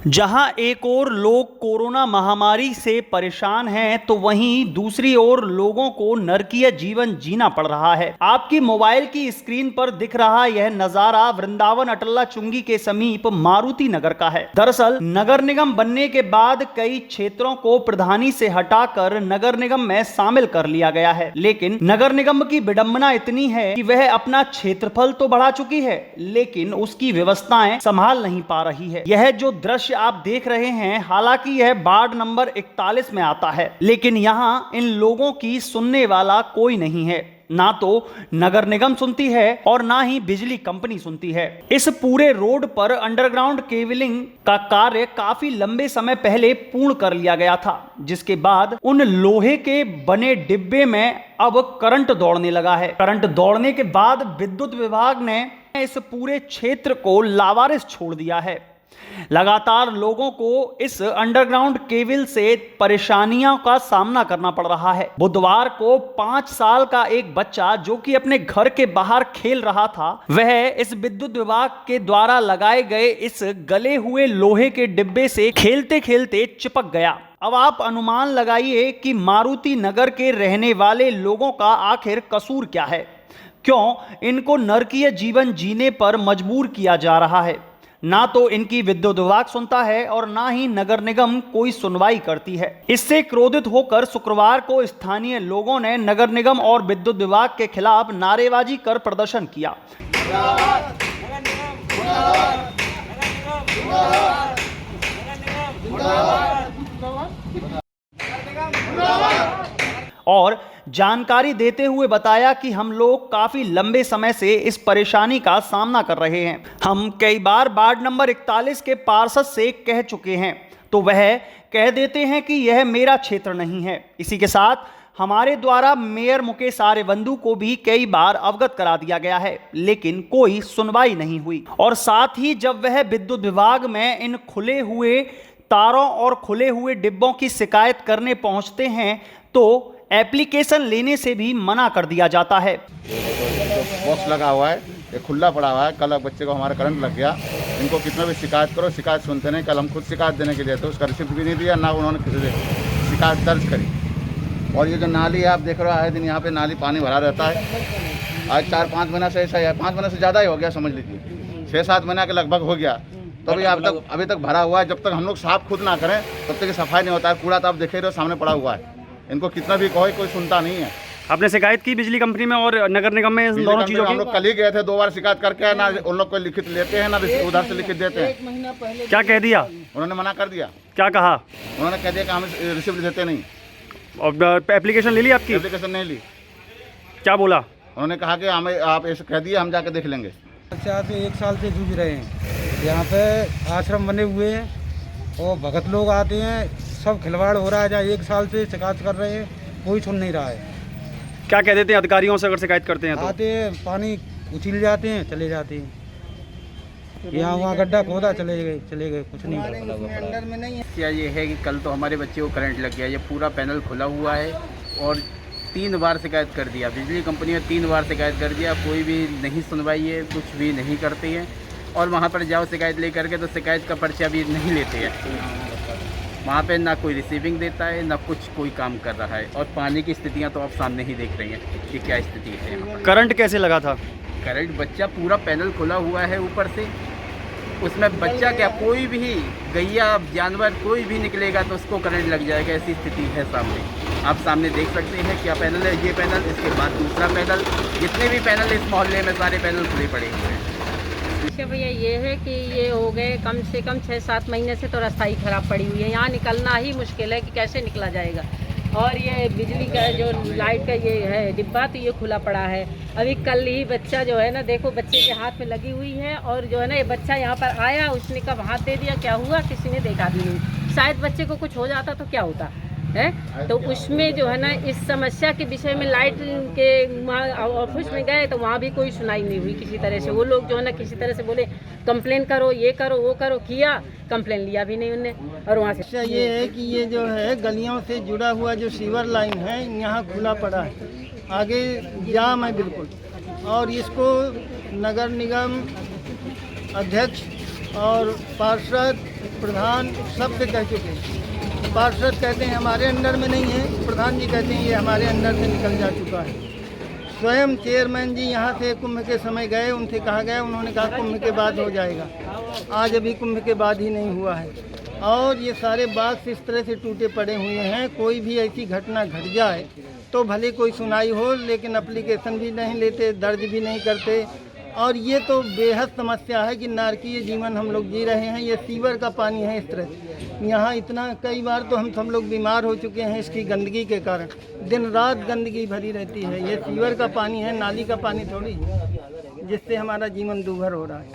जहां एक ओर लोग कोरोना महामारी से परेशान हैं तो वहीं दूसरी ओर लोगों को नरकीय जीवन जीना पड़ रहा है। आपकी मोबाइल की स्क्रीन पर दिख रहा यह नजारा वृंदावन अटल्ला चुंगी के समीप मारुति नगर का है। दरअसल नगर निगम बनने के बाद कई क्षेत्रों को प्रधानी से हटाकर नगर निगम में शामिल कर लिया गया है, लेकिन नगर निगम की विडंबना इतनी है कि वह अपना क्षेत्रफल तो बढ़ा चुकी है लेकिन उसकी व्यवस्थाएं संभाल नहीं पा रही है। यह जो दृश्य आप देख रहे हैं, हालांकि यह वार्ड नंबर 41 में आता है, लेकिन यहां इन लोगों की सुनने वाला कोई नहीं है। ना तो नगर निगम सुनती है और ना ही बिजली कंपनी सुनती है। इस पूरे रोड पर अंडरग्राउंड केबलिंग का कार्य काफी लंबे समय पहले पूर्ण कर लिया गया था, जिसके बाद उन लोहे के बने डिब्बे में अब करंट दौड़ने लगा है। करंट दौड़ने के बाद विद्युत विभाग ने इस पूरे क्षेत्र को लावारिस छोड़ दिया है। लगातार लोगों को इस अंडरग्राउंड केबल से परेशानियों का सामना करना पड़ रहा है। बुधवार को 5 साल का एक बच्चा जो कि अपने घर के बाहर खेल रहा था, वह इस विद्युत विभाग के द्वारा लगाए गए इस गले हुए लोहे के डिब्बे से खेलते खेलते चिपक गया। अब आप अनुमान लगाइए कि मारुति नगर के रहने वाले लोगों का आखिर कसूर क्या है? क्यों इनको नरकीय जीवन जीने पर मजबूर किया जा रहा है? ना तो इनकी विद्युत विभाग सुनता है और ना ही नगर निगम कोई सुनवाई करती है। इससे क्रोधित होकर शुक्रवार को स्थानीय लोगों ने नगर निगम और विद्युत विभाग के खिलाफ नारेबाजी कर प्रदर्शन किया और जानकारी देते हुए बताया कि हम लोग काफी लंबे समय से इस परेशानी का सामना कर रहे हैं। हम कई बार वार्ड नंबर 41 के पार्षद से कह चुके हैं तो वह कह देते हैं कि यह मेरा क्षेत्र नहीं है। इसी के साथ हमारे द्वारा मेयर मुकेश आर्यवंदु को भी कई बार अवगत करा दिया गया है, लेकिन कोई सुनवाई नहीं हुई। और साथ ही जब वह विद्युत विभाग में इन खुले हुए तारों और खुले हुए डिब्बों की शिकायत करने पहुंचते हैं तो एप्लीकेशन लेने से भी मना कर दिया जाता है। बॉक्स लगा हुआ है, ये खुला पड़ा हुआ है। कल बच्चे को हमारा करंट लग गया। इनको कितना भी शिकायत करो, शिकायत सुनते नहीं। कल हम खुद शिकायत देने के लिए तो उसका रिसिप्ट भी नहीं दिया, ना उन्होंने शिकायत दर्ज करी। और ये जो नाली है आप देख रहे हो, आए दिन यहाँ पे नाली पानी भरा रहता है। आज 4-5 महीना से ऐसा है, 5 महीने से ज़्यादा ही हो गया, समझ लीजिए 6-7 महीना के लगभग हो गया। तो अभी तक भरा हुआ है। जब तक हम लोग साफ खुद ना करें तब तक सफाई नहीं होता है। कूड़ा तो आप देख रहे हो सामने पड़ा हुआ है। इनको कितना भी कहो कोई सुनता नहीं है। आपने शिकायत की बिजली कंपनी में और नगर निगम में इन दोनों चीजों की? हम लोग कल ही गए थे, 2 बार शिकायत करके, ना उन लोग को लिखित लेते हैं ना उधर से लिखित देते हैं। 1 महीना पहले क्या कह दिया उन्होंने? मना कर दिया। क्या कहा उन्होंने कह दिया कि हम रिसिप्ट देते नहीं। और एप्लीकेशन ले ली आपकी? एप्लीकेशन नहीं ली। क्या बोला उन्होंने? कहा कि हमें आप ऐसे कह दिए, हम जाकर देख लेंगे। अच्छा से 1 साल से जूझ रहे हैं। यहाँ पे आश्रम बने हुए हैं और भगत लोग आते हैं, सब खिलवाड़ हो रहा है। जहाँ 1 साल से शिकायत कर रहे हैं, कोई सुन नहीं रहा है। क्या कह देते हैं अधिकारियों से अगर शिकायत करते हैं तो? आते हैं, पानी उछिल जाते हैं, चले जाते हैं। यहाँ वहाँ गड्ढा खोदा, चले गए, कुछ नहीं। अंडर में नहीं है। क्या ये है कि कल तो हमारे बच्चे को करंट लग गया। ये पूरा पैनल खुला हुआ है और 3 बार शिकायत कर दिया। बिजली कंपनी में 3 बार शिकायत कर दिया, कोई भी नहीं सुनवाई है, कुछ भी नहीं करते हैं। और वहाँ पर जाओ शिकायत ले करके तो शिकायत का पर्चा भी नहीं लेते हैं। वहाँ पे ना कोई रिसीविंग देता है, ना कुछ कोई काम कर रहा है। और पानी की स्थितियाँ तो आप सामने ही देख रही हैं कि क्या स्थिति है। करंट कैसे लगा था? करंट बच्चा पूरा पैनल खुला हुआ है ऊपर से, उसमें बच्चा क्या, कोई भी गैया जानवर कोई भी निकलेगा तो उसको करंट लग जाएगा। ऐसी स्थिति है सामने, आप सामने देख सकते हैं। क्या पैनल है? ये पैनल, इसके बाद दूसरा पैनल, जितने भी पैनल इस मोहल्ले में सारे पैनल खुले पड़े हुए हैं। अच्छा भैया, ये है कि ये हो गए कम से कम 6-7 महीने से तो रास्ता ही खराब पड़ी हुई है। यहाँ निकलना ही मुश्किल है कि कैसे निकला जाएगा। और ये बिजली का जो लाइट का ये है डिब्बा, तो ये खुला पड़ा है। अभी कल ही बच्चा जो है ना, देखो बच्चे के हाथ में लगी हुई है। और जो है ना, ये बच्चा यहाँ पर आया, उसने कब हाथ दे दिया, क्या हुआ किसी ने देखा भी नहीं। शायद बच्चे को कुछ हो जाता तो क्या होता है। तो उसमें जो है ना, इस समस्या के विषय में लाइट के ऑफिस में गए तो वहाँ भी कोई सुनाई नहीं हुई किसी तरह से। वो लोग जो है ना किसी तरह से बोले कंप्लेन करो, ये करो, वो करो, किया, कंप्लेन लिया भी नहीं उनने। और वहाँ से ये है कि ये जो है गलियों से जुड़ा हुआ जो सीवर लाइन है यहाँ खुला पड़ा है, आगे जाम है बिल्कुल। और इसको नगर निगम अध्यक्ष और पार्षद प्रधान सबसे कह चुके हैं। पार्षद कहते हैं हमारे अंडर में नहीं है, प्रधान जी कहते हैं ये हमारे अंडर से निकल जा चुका है। स्वयं चेयरमैन जी यहाँ से कुंभ के समय गए, उनसे कहा गया, उन्होंने कहा कुंभ के बाद हो जाएगा। आज अभी कुंभ के बाद ही नहीं हुआ है और ये सारे बाग इस तरह से टूटे पड़े हुए हैं। कोई भी ऐसी घटना घट जाए तो भले कोई सुनाई हो, लेकिन एप्लीकेशन भी नहीं लेते, दर्ज भी नहीं करते। और ये तो बेहद समस्या है कि नारकीय जीवन हम लोग जी रहे हैं। ये सीवर का पानी है इस तरह, यहाँ इतना कई बार तो हम सब लोग बीमार हो चुके हैं इसकी गंदगी के कारण। दिन रात गंदगी भरी रहती है। ये सीवर का पानी है, नाली का पानी थोड़ी, जिससे हमारा जीवन दूभर हो रहा है।